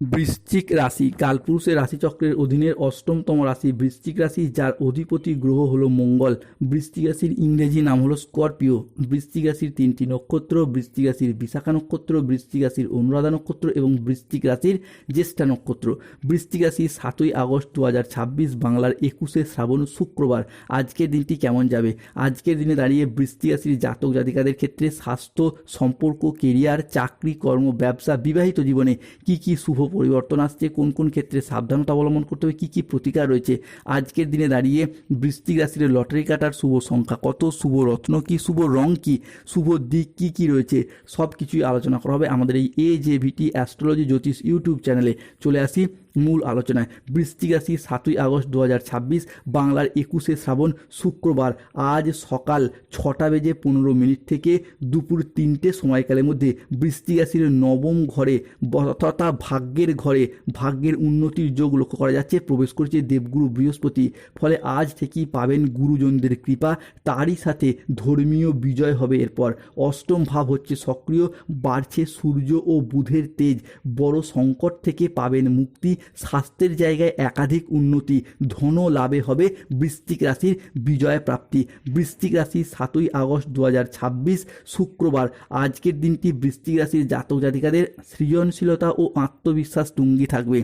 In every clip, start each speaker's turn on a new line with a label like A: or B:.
A: বৃশ্চিক রাশি কালপুরুষের রাশিচক্রের অধীনের অষ্টমতম রাশি বৃশ্চিক রাশি, যার অধিপতি গ্রহ হলো মঙ্গল। বৃশ্চিক রাশির ইংরেজি নাম হলো স্করপিও। বৃশ্চিক রাশির তিনটি নক্ষত্র: বৃশ্চিক রাশির বিশাখা নক্ষত্র, বৃশ্চিক রাশির অনুরাধা নক্ষত্র এবং বৃশ্চিক রাশির জ্যেষ্ঠা নক্ষত্র। বৃশ্চিক রাশি 7ই আগস্ট 2026, বাংলার 21শে শ্রাবণ, শুক্রবার। আজকের দিনটি কেমন যাবে? আজকের দিনে দাঁড়িয়ে বৃশ্চিক রাশির জাতক জাতিকাদের ক্ষেত্রে স্বাস্থ্য, সম্পর্ক, কেরিয়ার, চাকরি, কর্ম, ব্যবসা, বিবাহিত জীবনে কি কি শুভ পরিবর্তন আসছে, কোন কোন ক্ষেত্রে সাবধানতা অবলম্বন করতে হবে, কি কি প্রতিকার রয়েছে। আজকের দিনে দাঁড়িয়ে বৃশ্চিক রাশির লটারি কাটার শুভ সংখ্যা কত, শুভ রত্ন কি, শুভ রং কি, শুভ দিক কি কি রয়েছে, সব কিছুই আলোচনা করা হবে আমাদের এই AJVT অ্যাস্ট্রোলজি জ্যোতিষ ইউটিউব চ্যানেলে। চলে আসি মূল আলোচনায়। বৃশ্চিক রাশি 7ই আগস্ট 2026, বাংলার 21শে শ্রাবণ, শুক্রবার। আজ সকাল 6:15 থেকে দুপুর 3টে সময়কালের মধ্যে বৃশ্চিক রাশির নবম ঘরে তথা ভাগ্যের ঘরে ভাগ্যের উন্নতির যোগ লক্ষ্য করা যাচ্ছে। প্রবেশ করছে দেবগুরু বৃহস্পতি। ফলে আজ থেকেই পাবেন গুরুজনদের কৃপা, তারই সাথে ধর্মীয় বিজয় হবে। এরপর অষ্টম ভাব হচ্ছে সক্রিয়, বাড়ছে সূর্য ও বুধের তেজ। বড় সংকট থেকে পাবেন মুক্তি, স্বাস্থ্যের জায়গায় একাধিক উন্নতি, ধন লাভে হবে বৃশ্চিক রাশির বিজয় প্রাপ্তি। বৃশ্চিক রাশি 7ই আগস্ট 2026, শুক্রবার। আজকের দিনটি বৃশ্চিক রাশির জাতক জাতিকাদের সৃজনশীলতা ও আত্মবিশ্বাস তুঙ্গে থাকবে।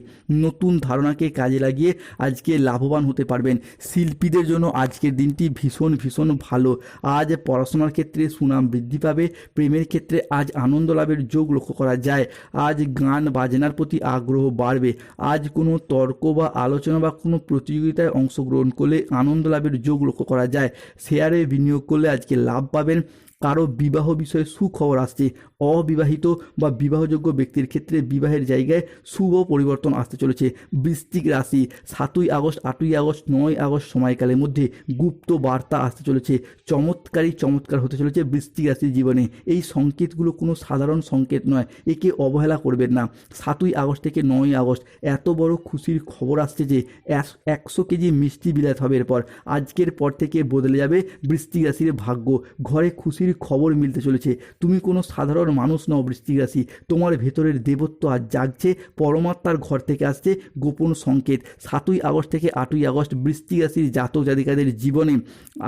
A: নতুন ধারণাকে কাজে লাগিয়ে আজকে লাভবান হতে পারবেন। শিল্পীদের জন্য আজকের দিনটি ভীষণ ভীষণ ভালো। আজ পড়াশোনার ক্ষেত্রে সুনাম বৃদ্ধি পাবে। প্রেমের ক্ষেত্রে আজ আনন্দ লাভের যোগ লক্ষ্য করা যায়। আজ গান বাজনার প্রতি আগ্রহ বাড়বে। আজ কোনো তর্ক বা আলোচনা বা কোনো প্রতিযোগিতায় অংশগ্রহণ করলে আনন্দ লাভের যোগ লক্ষ্য করা যায়। শেয়ারে বিনিয়োগ করলে আজকে লাভ পাবেন। কারো বিবাহ বিষয়ে সুখবর আসছে। অবিবাহিত বা বিবাহযোগ্য ব্যক্তির ক্ষেত্রে বিবাহের জায়গায় শুভ পরিবর্তন আসতে চলেছে। বৃশ্চিক রাশি 7ই আগস্ট, 8ই আগস্ট, 9ই আগস্ট সময়কালের মধ্যে গুপ্ত বার্তা আসতে চলেছে। চমৎকার হতে চলেছে বৃশ্চিক রাশির জীবনে। এই সংকেতগুলো কোনো সাধারণ সংকেত নয়, একে অবহেলা করবেন না। 7ই আগস্ট থেকে 9ই আগস্ট এত বড় খুশির খবর আসছে যে 100 কেজি মিষ্টি বিলাত হবে। এরপর আজকের পর থেকে বদলে যাবে বৃশ্চিক রাশির ভাগ্য। ঘরে খুশির খবর মিলতে চলেছে। তুমি কোনো সাধারণ মানুষ নও বৃশ্চিক রাশি, তোমার ভেতরের দেবত্ব আজ জাগছে। পরমাত্মার ঘর থেকে আসছে গোপন সংকেত। 7ই আগস্ট থেকে 8ই আগস্ট বৃশ্চিক রাশির জাতক জাতিকাদের জীবনে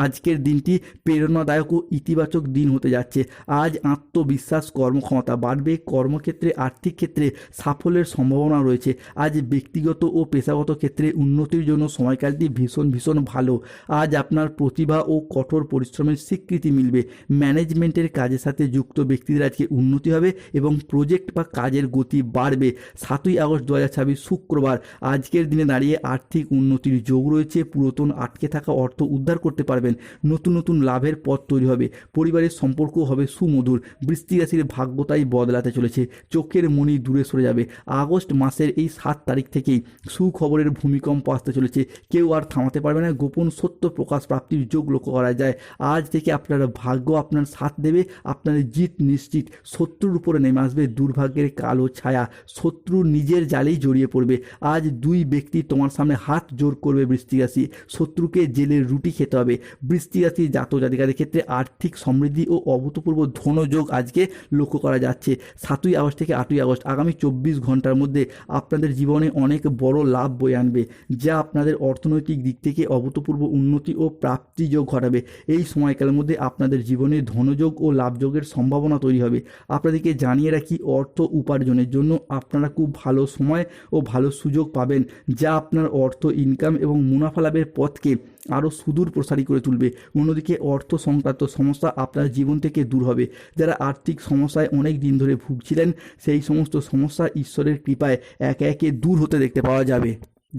A: আজকের দিনটি প্রেরণাদায়ক ও ইতিবাচক দিন হতে যাচ্ছে। আজ আত্মবিশ্বাস, কর্মক্ষমতা বাড়বে। কর্মক্ষেত্রে, আর্থিক ক্ষেত্রে সাফল্যের সম্ভাবনা রয়েছে। আজ ব্যক্তিগত ও পেশাগত ক্ষেত্রে উন্নতির জন্য সময়কালটি ভীষণ ভীষণ ভালো। আজ আপনার প্রতিভা ও কঠোর পরিশ্রমের স্বীকৃতি মিলবে। ম্যানেজমেন্টের কাজের সাথে যুক্ত ব্যক্তিদের আজকে উন্নতি হবে এবং প্রজেক্ট বা কাজের গতি বাড়বে। 7ই আগস্ট 2026, শুক্রবার। আজকের দিনে দাঁড়িয়ে আর্থিক উন্নতির যোগ রয়েছে। পুরাতন আটকে থাকা অর্থ উদ্ধার করতে পারবেন। নতুন নতুন লাভের পথ তৈরি হবে। পরিবারের সম্পর্ক হবে সুমধুর। বৃশ্চিক রাশির ভাগ্য তাই বদলাতে চলেছে। চোখের মনি দূরে সরে যাবে। আগস্ট মাসের এই 7 তারিখ থেকেই সুখবরের ভূমিকম্প আসতে চলেছে। কেউ আর থামাতে পারবে না। গোপন সত্য প্রকাশ প্রাপ্তির যোগ লক্ষ্য করা যায়। আজ থেকে আপনার ভাগ্য আপনার সাথ দেবে। আপনার জিত নিশ্চিত। শত্রুর উপরে নেমে আসবে দুর্ভাগ্যের কালো ছায়া। শত্রু নিজের জালেই জড়িয়ে পড়বে। আজ 2 ব্যক্তি তোমার সামনে হাত জোর করবে বৃশ্চিক রাশি। শত্রুকে জেলের রুটি খেতে হবে। বৃশ্চিক রাশির জাতক জাতিকাদের ক্ষেত্রে আর্থিক সমৃদ্ধি ও অভূতপূর্ব ধনযোগ আজকে লক্ষ্য করা যাচ্ছে। 7ই আগস্ট থেকে 8ই আগস্ট আগামী 24 ঘন্টার মধ্যে আপনাদের জীবনে অনেক বড় লাভ বয়ে আনবে, যা আপনাদের অর্থনৈতিক দিক থেকে অভূতপূর্ব উন্নতি ও প্রাপ্তি যোগ ঘটাবে। এই সময়কালের মধ্যে আপনাদের জীবনে ধনযোগ ও লাভযোগের সম্ভাবনা তৈরি হবে। আপনাদেরকে জানিয়ে রাখি, অর্থ উপার্জনের জন্য আপনারা খুব ভালো সময় ও ভালো সুযোগ পাবেন, যা আপনার অর্থ ইনকাম এবং মুনাফা লাভের পথকে আরও সুদূর প্রসারী করে তুলবে। অন্যদিকে অর্থ সংক্রান্ত সমস্যা আপনার জীবন থেকে দূর হবে। যারা আর্থিক সমস্যায় অনেক দিন ধরে ভুগছিলেন, সেই সমস্ত সমস্যা ঈশ্বরের কৃপায় একে একে দূর হতে দেখতে পাওয়া যাবে।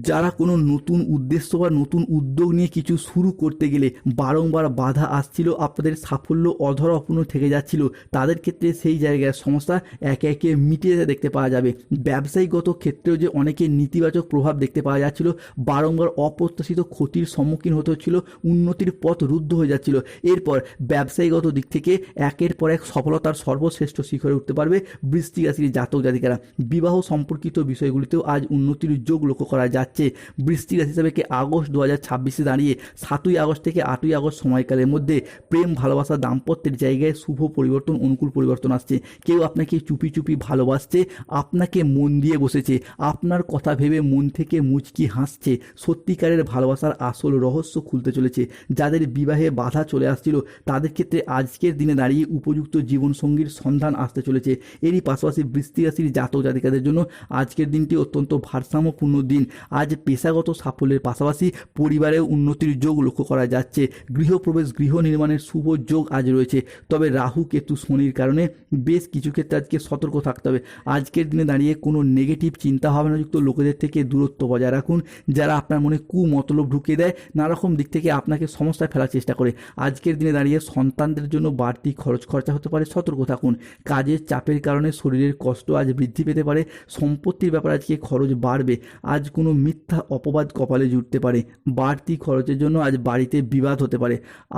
A: যারা কোনো নতুন উদ্দেশ্য বা নতুন উদ্যোগ নিয়ে কিছু শুরু করতে গেলে বারংবার বাধা আসছিল, আপনাদের সাফল্য অধরা অপূর্ণ থেকে যাচ্ছিল, তাদের ক্ষেত্রে সেই জায়গায় সমস্যা একে একে মিটে যেতে দেখতে পাওয়া যাবে। ব্যবসায়িকগত ক্ষেত্রেও যে অনেকের নেতিবাচক প্রভাব দেখতে পাওয়া যাচ্ছিল, বারংবার অপ্রত্যাশিত ক্ষতির সম্মুখীন হতে হচ্ছিল, উন্নতির পথ রুদ্ধ হয়ে যাচ্ছিল, এরপর ব্যবসায়িকগত দিক থেকে একের পর এক সফলতার সর্বশ্রেষ্ঠ শিখরে উঠতে পারবে বৃশ্চিক রাশির জাতক জাতিকারা। বিবাহ সম্পর্কিত বিষয়গুলিতেও আজ উন্নতির যোগ লক্ষ্য করা যাচ্ছে। যাচ্ছে। বৃশ্চিক রাশি হিসাবে কি আগস্ট 2026 দাঁড়িয়ে 7ই আগস্ট থেকে 8ই আগস্ট সময়কালের মধ্যে প্রেম ভালোবাসা দাম্পত্যের জায়গায় শুভ পরিবর্তন, অনুকূল পরিবর্তন আসছে। কেউ আপনাকে চুপি চুপি ভালোবাসছে, আপনাকে মন দিয়ে বসেছে, আপনার কথা ভেবে মন থেকে মুচকি হাসছে। সত্যিকারের ভালোবাসার আসল রহস্য খুলতে চলেছে। যাদের বিবাহে বাধা চলে আসছিল তাদের ক্ষেত্রে আজকের দিনে দাঁড়িয়ে উপযুক্ত জীবনসঙ্গীর সন্ধান আসতে চলেছে। এরই পাশাপাশি বৃশ্চিক রাশির জাতক জাতিকাদের জন্য আজকের দিনটি অত্যন্ত ভারসাম্যপূর্ণ দিন। আজ পেশাগত সাফল্যের পাশাপাশি পরিবারেও উন্নতির যোগ লক্ষ্য করা যাচ্ছে। গৃহপ্রবেশ, গৃহ নির্মাণের শুভ যোগ আজ রয়েছে। তবে রাহু কেতু শনির কারণে বেশ কিছু ক্ষেত্রে আজকে সতর্ক থাকতে হবে। আজকের দিনে দাঁড়িয়ে কোনো নেগেটিভ চিন্তা ভাবনাযুক্ত লোকেদের থেকে দূরত্ব বজায় রাখুন, যারা আপনার মনে কুমতলব ঢুকিয়ে দেয়, নানারকম দিক থেকে আপনাকে সমস্যায় ফেলার চেষ্টা করে। আজকের দিনে দাঁড়িয়ে সন্তানদের জন্য বাড়তি খরচা হতে পারে, সতর্ক থাকুন। কাজের চাপের কারণে শরীরের কষ্ট আজ বৃদ্ধি পেতে পারে। সম্পত্তির ব্যাপারে আজকে খরচ বাড়বে। আজ কোনো মিথ্যা অপবাদ কপালে জুটতে পারে। বাড়তি খরচের জন্য আজ বাড়িতে বিবাদ হতে পারে।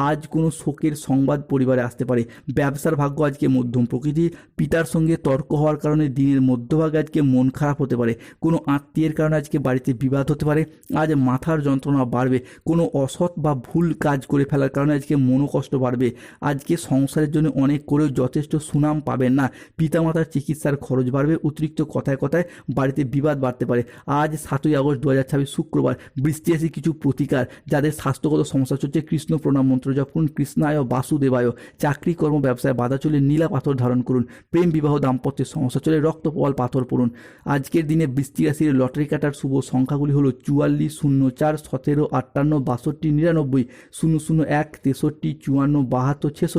A: আজ কোনো শোকের সংবাদ পরিবারে আসতে পারে। ব্যবসার ভাগ্য আজকে মধ্যম প্রকৃতির। পিতার সঙ্গে তর্ক হওয়ার কারণে দিনের মধ্যভাগে আজকে মন খারাপ হতে পারে। কোনো আত্মীয়ের কারণে আজকে বাড়িতে বিবাদ হতে পারে। আজ মাথার যন্ত্রণা বাড়বে। কোনো অসৎ বা ভুল কাজ করে ফেলার কারণে আজকে মনোকষ্ট বাড়বে। আজকে সংসারের জন্য অনেক করেও যথেষ্ট সুনাম পাবেন না। পিতামাতার চিকিৎসার খরচ বাড়বে। অতিরিক্ত কথায় কথায় বাড়িতে বিবাদ বাড়তে পারে। আজ 7ই আগস্ট 2026 শুক্রবার বৃষ্টি রাশি কিছু প্রতিকার। যাদের স্বাস্থ্যগত সমস্যা চলছে কৃষ্ণ প্রণাম মন্ত্র জপ করুন। কৃষ্ণায় বাসুদেবায়। চাকরি কর্ম ব্যবসায় বাধা চলে নীলা পাথর ধারণ করুন। প্রেম বিবাহ দাম্পত্যের সমস্যা চলে রক্তপল পাথর পড়ুন। আজকের দিনে বৃষ্টি রাশির লটারি কাটার শুভ সংখ্যাগুলি হলো 44, 04, 17, 58, 62, 99, 001, 63, 54, 72, 66,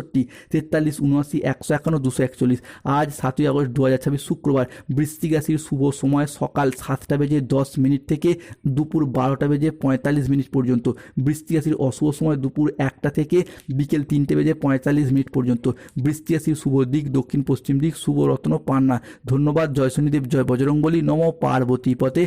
A: 43, 79, 151, 241। আজ 7ই আগস্ট 2026 শুক্রবার বৃশ্চিক রাশির শুভ সময় সকাল 7টা বেজে 10 মিনিট থেকে দুপুর 12টা বেজে 45 মিনিট পর্যন্ত। বৃশ্চিক রাশির অশুভ সময় দুপুর 1টা থেকে বিকেল 3টে বেজে 45 মিনিট পর্যন্ত। বৃশ্চিক রাশির শুভ দিক দক্ষিণ পশ্চিম দিক। শুভ রত্ন পান্না। ধন্যবাদ। জয় শনিদেব, জয় বজরংবলী, নমঃ পার্বতী পতে।